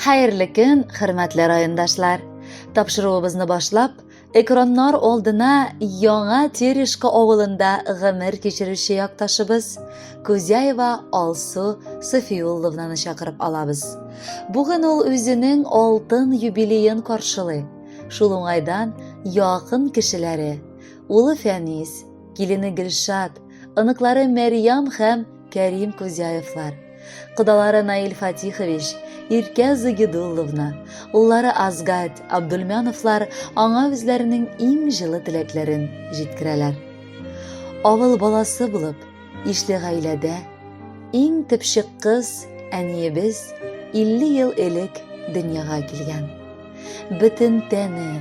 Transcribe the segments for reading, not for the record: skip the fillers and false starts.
Xayrli kun, hurmatli rayondoshlar. Topshiruvimizni boshlab, ekranlar oldina yangi Terishqa ovulinda g'amir kechirishi yoqtoshimiz Ko'zayeva Alsu Safiyullovnani chaqirib olamiz. Bugun ol o'zining oltin yubileyin qarshilay. Shul o'ngaydan yaqin kishilari, uli Fanis, kelini Gilshad, aniqlari Maryam ham Karim Ko'zayevlar, qudalari Nail Fatixovich, Irka Zigidullovna, ullari Azgat Abdulmanovlar аңа o'zlarining eng jili tilaklarin jetkiralar. Avul bolasi bo'lib, ishli g'aylada eng tipshiq qiz aniyimiz 50 yil ilk dunyoga kelgan. Butun tani,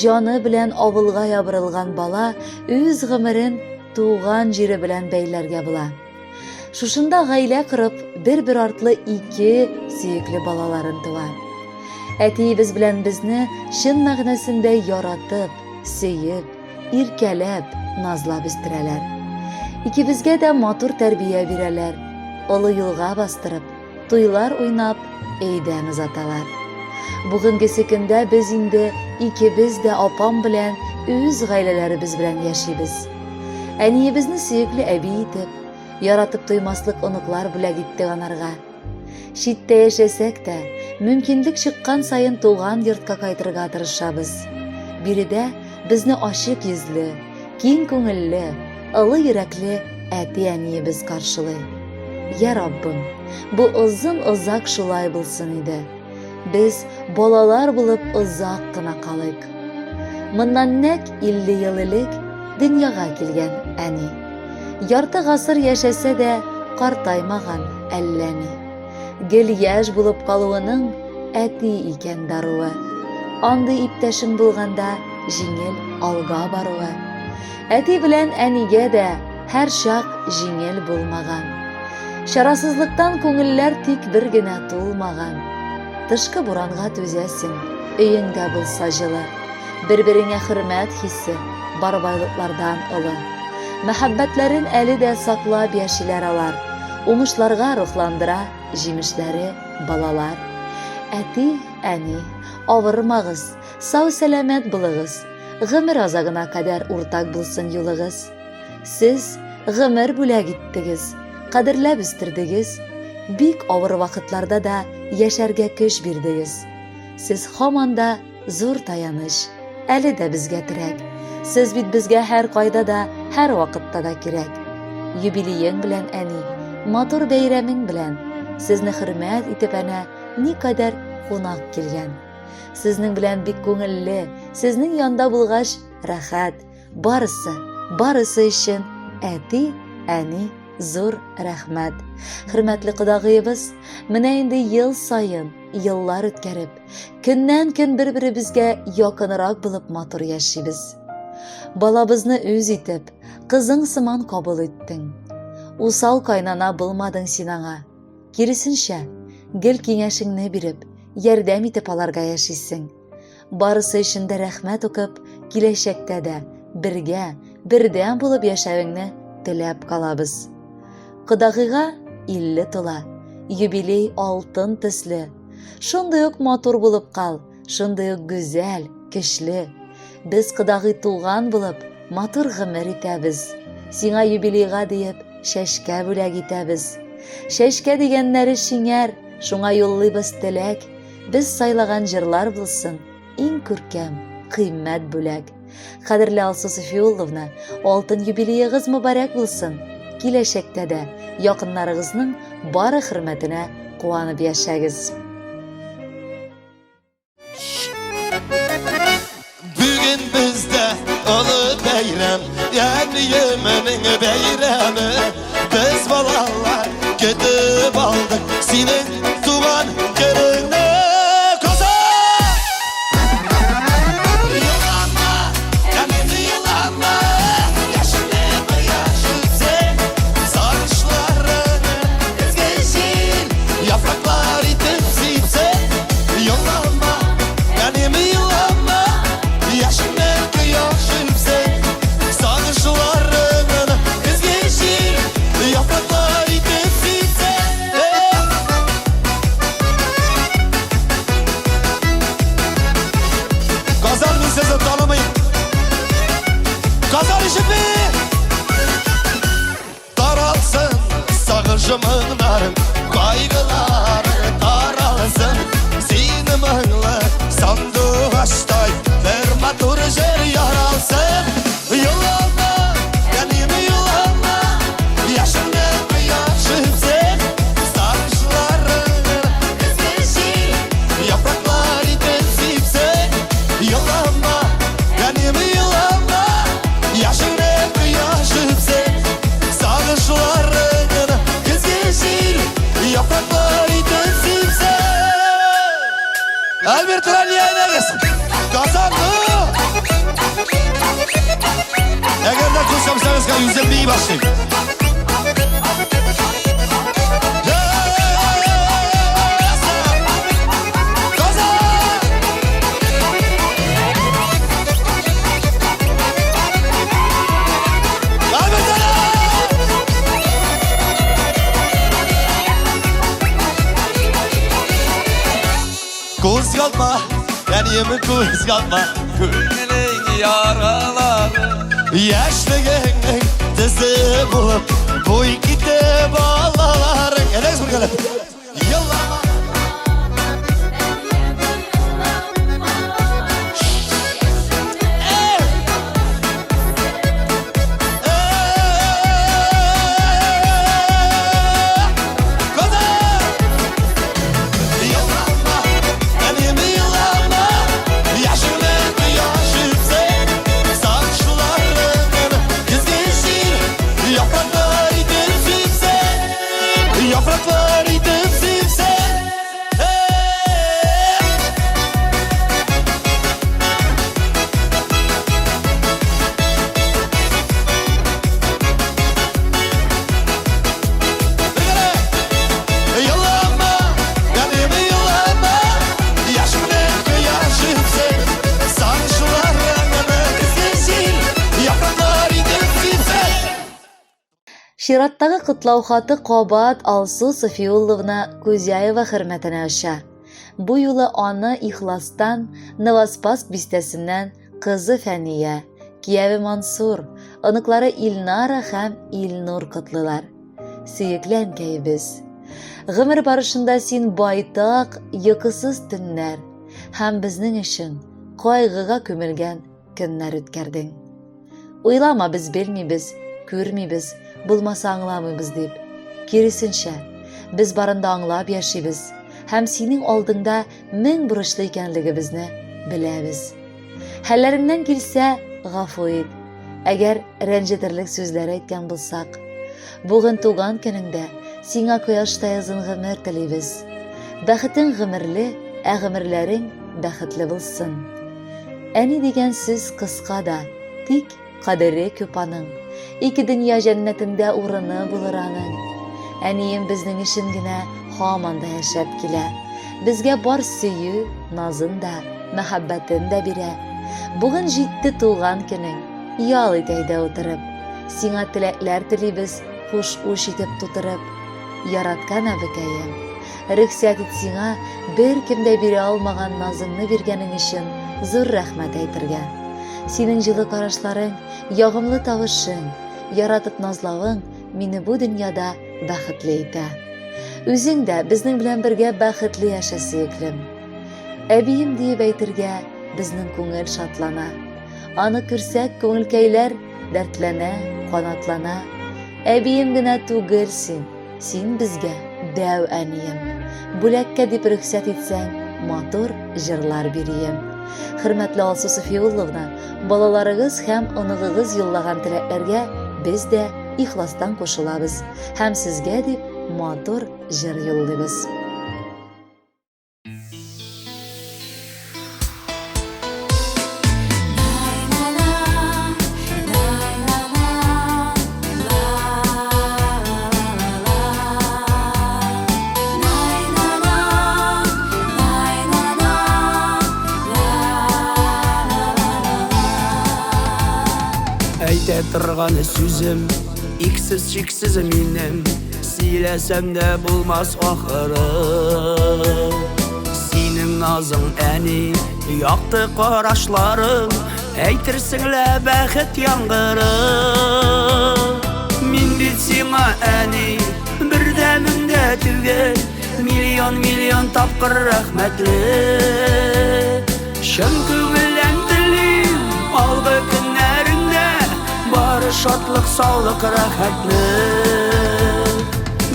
joni bilan avulga yobirilgan bola o'z g'imirin tug'an jeri bilan beylarga bo'la. Шушында гаилә qurib, bir artlı 2 suyukli balalarin tuvar. Әтиебез белән безне шын мәгънәсендә яратып, сөеп, иркәләп, назлап үстерәләр. Икебезгә дә матур тәрбия бирәләр. Олы юлга бастырып, туйлар уйнап, әйдән узаталар. Бүгенге көндә без инде икебез дә апам белән үз гаиләләребез белән яшибез. Әниебезне сөекле әби итеп, yaratып туймаслык оныклар бүләк итте анарга. Шиттә яшәсәк тә, мөмкинлек чыккан сайын туган йортка кайтырга тырышабыз. Биредә безне ачык йөзле, киң күңелле, ылы йөрәкле әти-әниебез каршылый. Я Раббым, бу озак шулай булсын иде. Без балалар булып озак кына калыйк. Моннан нәк 50 ел элек дөньяга килгән әни. Ярты гасыр яшәсә дә картаймаган әлләни. Гел яшь булып калуының әти икән даруы. Андый иптәшең булганда җиңел алга баруы. Әти белән әнигә дә һәр чак җиңел булмаган. Шарасызлыктан күңелләр тик бер генә тулмаган. Тышкы буранга түзәсең, өеңдә булса җылы. Бер-береңә хөрмәт хиссе бар байлыклардан олы. Мәхәббәтләрен әле дә саклап яшиләр алар. Уңышларга рухландыра җимешләре балалар. Әти, әни, авырмагыз, сау-сәламәт булыгыз. Гомер азагына кадәр уртак булсын юлыгыз. Сез гомер бүләк иттегез, кадерләп үстердегез. Бик авыр вакытларда да яшәргә көч бирдегез. Сез һаман да зур таяныч, әле дә безгә терәк. Сез бит безгә һәр кайда да, һәр вакытта да кирәк. Юбилеең белән әни, матур бәйрәмең белән, сезне хөрмәт итеп әнә никадәр кунак килгән. Сезнең белән бик күңелле, сезнең янда булгач рәхәт, барысы өчен әти, әни, зур рәхмәт. Хөрмәтле кодагыебыз, менә инде ел сайын, еллар үткәреп, көннән-көн бер-беребезгә якынрак булып матур яшибез. Балабызны үз итеп, кызың сыман кабул иттең. Усал кайнана булмадың син аңа. Киресенчә, гел киңәшеңне биреп, ярдәм итеп аларга яшисең. Барысы өчен дә рәхмәт укып, киләчәктә дә бергә, бердәм булып яшәвеңне теләп калабыз. Кодагыйга 50 тула, юбилей алтын төсле. Шундый ук матур булып кал, шундый ук гүзәл, көчле. Без кодагый туган булып, матур гомер итәбез. Сиңа юбилейга диеп, шәшкә бүләк итәбез. Шәшкә дигәннәре шиңәр, шуңа юллыйбыз теләк. Без сайлаган җырлар булсын, иң күркәм, кыйммәт бүләк. Кадерле Алсу Сафиулловна, алтын юбилейгыз мөбарәк булсын. Киләчәктә дә якыннарыгызның бары хөрмәтенә куанып яшәгез. Bugün bizde olu beyram, yani yemenin beyrami. Biz balalar gidip aldık senin tuğan yerine. sizi tanımayın. Kazan işi mi? Daralsın sağışımın narım, kaygıları daralsın. Zihnimle sandığı açtay, verme dur jer yaralsın. Yılanma, benim yılanma, yaşını yaşıp sen. Sarışların ezbeşi, yapraklar itensip sen. Yılanma, benim yılanma, yaşını yaşıp sen. Sarışların ezbeşi, yapraklar itensip sen. Albert Rally'e gelsin. Kazandı. Eğer de konuşamazsanız kan 150'yi başlayın. Kazan. Albert Rally. Kuz kalma, yanımı kuz kalma. Gönlünün yaraları Yaşlığının dizi bulup bu iki de bağlaların. Ederiz bakalım. Yıllama. Yapraklar itensip sen. Yılanma, benim yılanma, yaşını yaşıp sen. Sarışınlarına keskin, yapraklar itensip sen. Şiratdagi qutlov xati Qobat Alsu Safiyullovna Ko'zayeva hurmatine aşa. Bu yo'li ona ixlosdan Novospask bistesinden qizi Faniya, kuyovi Mansur, aniqlari Ilnara ham Ilnur qutlilar. Suyukli biz. G'imir barishında sen baytaq, yiqisiz tunlar ham bizning uchun qayg'uga ko'milgan kunlar o'tkarding. O'ylama biz bilmaymiz, ko'rmaymiz, bulmasa anglamaymiz deb. Kerisincha, biz barında anglab yashaymiz. Ham sening oldingda ming burishli ekanligimizni bilamiz. Hallaringdan kelsa, g'afo et. Agar ranjitirlik so'zlar aytgan bo'lsak, bugun tug'an kuningda senga quyoshday uzun g'imir tilaymiz. Baxiting g'imirli, g'imirlaring baxtli bo'lsin. Ani degan so'z qisqa da, tik qadri ko'p aning. İki dünya jannatında o'rni bo'lur aning. Aniyim bizning ishingina xomanda yashab kela. Bizga bor suyu, nozin-da, muhabbatin-da bera. Bugun jetdi tug'an kuning. Yol etayda o'tirib, senga tilaklar tilaymiz, xush etib tutirib. Yaratgan abikayim, ruxsat etsingga bir kimda bera olmagan nozingni berganing uchun zo'r rahmat aytirgan. Sening жылы qarashlaring, yoqimli tovushing, yaratib nozlaving meni bu dunyoda baxtli etdi. O'zing da bizning bilan birga baxtli yasha suyuklim. Abiyim deb aytirga bizning ko'ngil shodlana. Ani ko'rsak ko'ngilkaylar dardlana, qanotlana. Abiyimgina tug'ilsin, sen bizga dav aniyim. Bulakka deb ruxsat etsang, motor jirlar berayim. Hurmatli Alsu Safiyullovna, bolalarınız ham onig'iz yo'llagan tilaklarga biz de ixlosdan qo'shilamiz. Ham sizga deb motor jir yo'llaymiz. Ayta turgan so'zim iksiz cheksiz menim, siylesem de bulmaz ahırı. Senin назың әни, яқты қарашларың, әйтерсіңлә бәхет яңғыры. Мин бит сиңа әни, бір дәміңдә түгел, миллион тапқыр рәхмәтле. Шын күңелдән телим, алғы көннәреңдә бары шатлык, саулык, рәхәтле.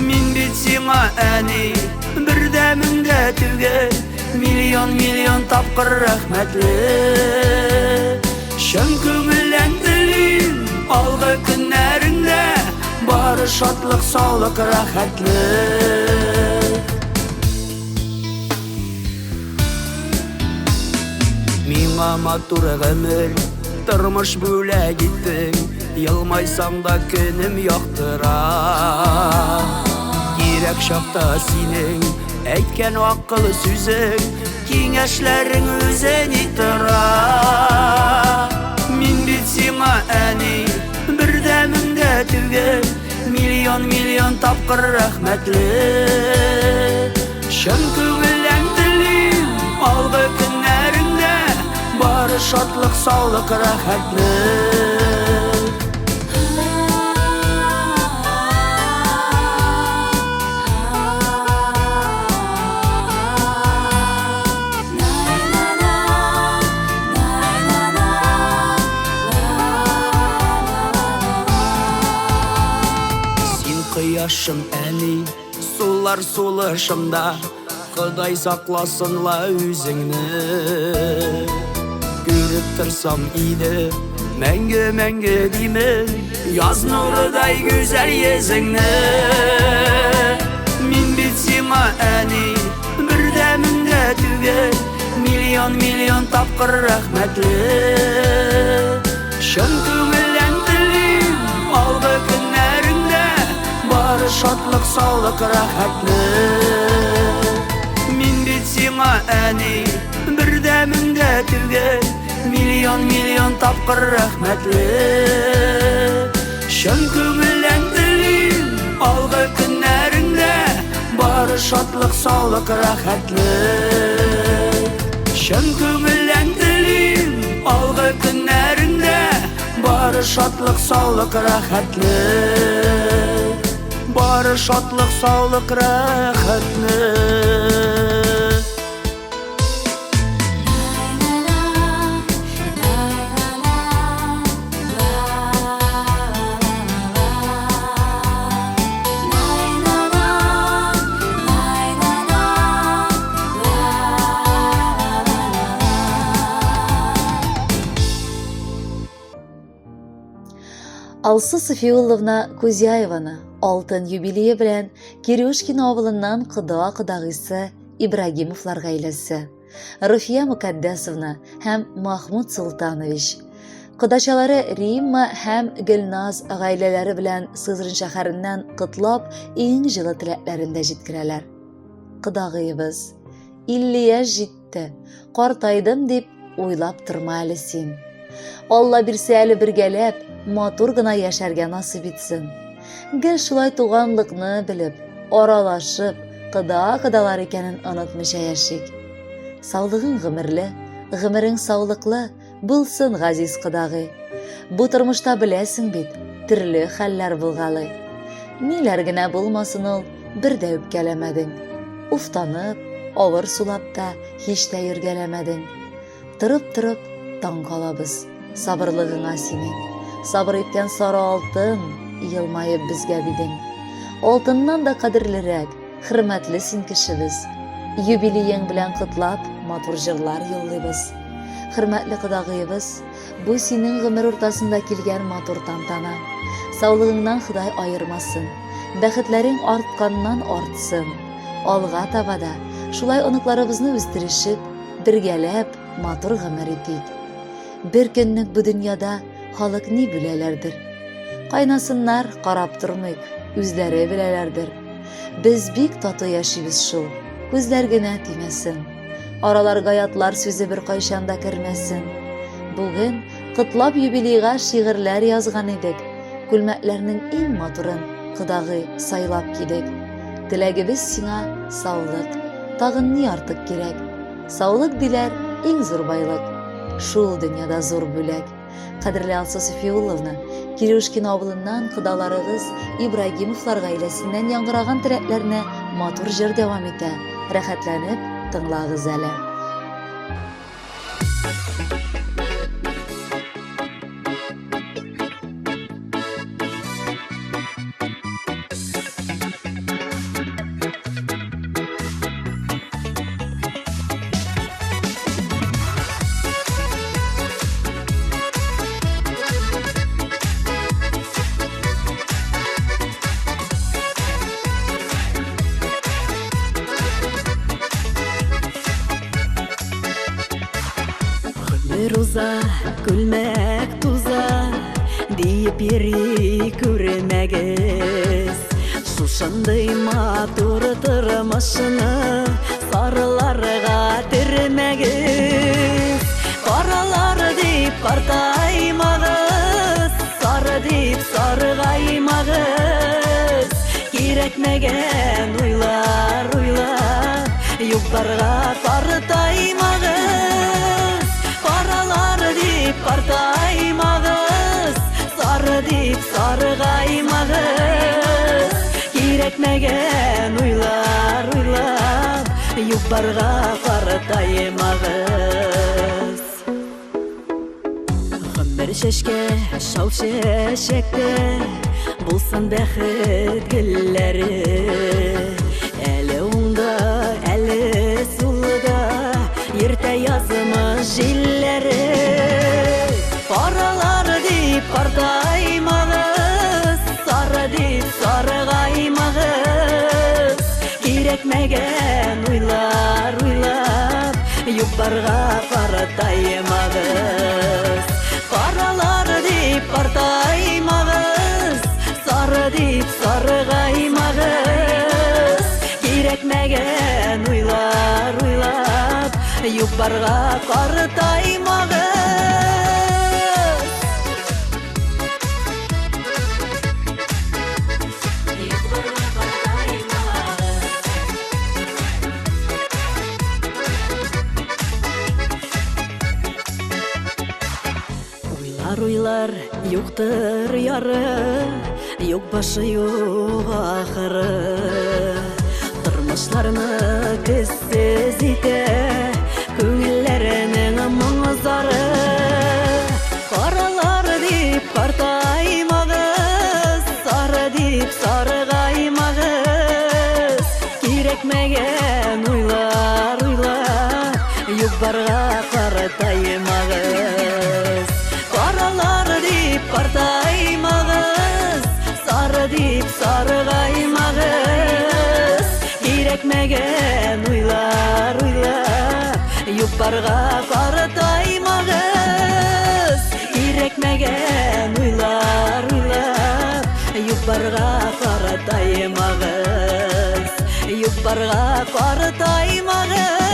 Мин бит сиңа әни, бір дәмеңдә түгел, миллион тапқыр рәхмәтле. Шын күңелдән телим, алғы көннәреңдә бары шатлык, саулык, рәхәтле. Миңа матур гомер, тормыш бүләк иттең, елмайсаң да көнем яктыра. Кирәк чакта синең әйткән акыллы сүзең, киңәшләрең үзен тора. Мин бит сиңа әни, бір дәмеңдә түгел, миллион тапқыр рәхмәтле. Шын күңелдән телим, алғы көннәреңдә бары шатлык, саулык, рәхәтле. Қияшым әни, сулар сулышымда, Құдай сақласынла өзіңні. Көріп тұрсам иді, мәңгі деймін, яз нұрыдай güzel езіңні. Мин бит сиңа әни, бір дәміңдә түгел, миллион тапқыр рәхмәтле. Шын күңелдән телим, алғы көннәреңдә бары шатлык, саулык, рәхәтле. Мин бит сиңа әни, бір дәмеңдә түгел, миллион тапқыр рәхмәтле. Шын күңелдән телим, алғы көннәреңдә бары шатлык, саулык, рәхәтле. Шын күңелдән телим, алғы көннәреңдә бары шатлык, саулык, рәхәтле. Бары шатлык, саулык, рәхәтле. Алсу Софиулловна Кузяеваны алтын юбилейі белән Кирюшкин авылыннан кыда-кыдагыйсы Ибрагимовлар гаиләсе, Руфия Мукаддасовна һәм Махмуд Султанович, кыдачалары Римма һәм Гөлназ гаиләләре белән Сызран шәһәреннән кытлап иң җылы теләкләрен дә җиткерәләр. Кыдагыебыз, 50 яшь җитте, картайдым дип уйлап торма әле син. Алла бирсә әле бергәләп, матур гына яшәргә насыйп итсен. Гел шулай туганлыкны белеп, аралашып, кыда-кыдалар икәнен онытмыйча яшик. Саулыгың гомерле, гомерең саулыклы булсын, газиз кыдагый. Бу тормышта беләсең бит, төрле хәлләр булгалы. Ниләр генә булмасын ул, бер дә үпкәләмәдең. Уфтанып, авыр сулап та һич тә йөргәләмәдең. Тырып-тырып таң калабыз сабырлыгыңа синең. Сабыр иткән сары алтын, елмайып безгә бидең. Алтыннан да кадерлерәк, хөрмәтле син кешебез. Юбилеең белән кытлап, матур җырлар юллыйбыз. Хөрмәтле кыдагыебыз, бу синең гомер уртасында килгән матур тантана. Саулыгыңнан Ходай айырмасын, бәхетләрең артканнан артсын. Алга таба да шулай оныкларыбызны үстерешеп, бергәләп матур гомер итик. Бер көнлек бу дөньяда халык ни беләләрдер. Кайнасыннар, карап тормыйк, үзләре беләләрдер. Без бик тату яшибез шул, күзләр генә тимәсен. Араларга ятлар сүзе бер кайчанда кермәсен. Бүген кытлап юбилейга шигырьләр язган идек. Күлмәкләрнең иң матурын кыдагый сайлап кидек. Теләгебез сиңа саулык, тагын ни артык кирәк? Саулык диләр иң зур байлык. Шул дөньяда зур бүләк. Кадерле Алса Софиулловна, Кирюшкин авылыннан кыдаларыгыз Ибрагимовлар гаиләсеннән яңгыраган теләкләрне матур җыр дәвам итә. Рәхәтләнеп тыңлагыз әле. Руза, күлмәк туза, диеп йөри күрмәгез. Шушындый матур тормышны сарыларга төрмәгез. Каралар дип картаймагыз, сары дип саргаймагыз. Кирәкмәгән уйлар уйлап, юктарга картаймагыз. Каралар дип картаймагыз, сары дип саргаймагыз. Кирәкмәгән уйлар уйлап, юктарга картаймагыз. Гомер чәчкә, шау чәчәктә, булсын бәхет гөлләре. Әле уңда, әле сулда, ерте язымы җилләре. Каралар дип картаймагыз, сары дип саргаймагыз. Кирәкмәгән уйлар уйлап, юктарга картаймагыз. Каралар дип картаймагыз, сары дип саргаймагыз. Кирәкмәгән уйлар уйлап, юктарга картаймагыз. Уйлар, юктыр яры, юк башы, юк ахыры. Тормышларны көзсез итә, күңелләренең моңзары. Каралар дип картаймагыз, сары дип саргаймагыз. Кирәкмәгән уйлар уйлап, юктарга картаймагыз. Каралар дип картаймагыз, сары дип саргаймагыз. Кирәкмәгән уйлар уйлап, юктарга картаймагыз. Кирәкмәгән уйлар уйлап, юктарга картаймагыз. Юктарга картаймагыз.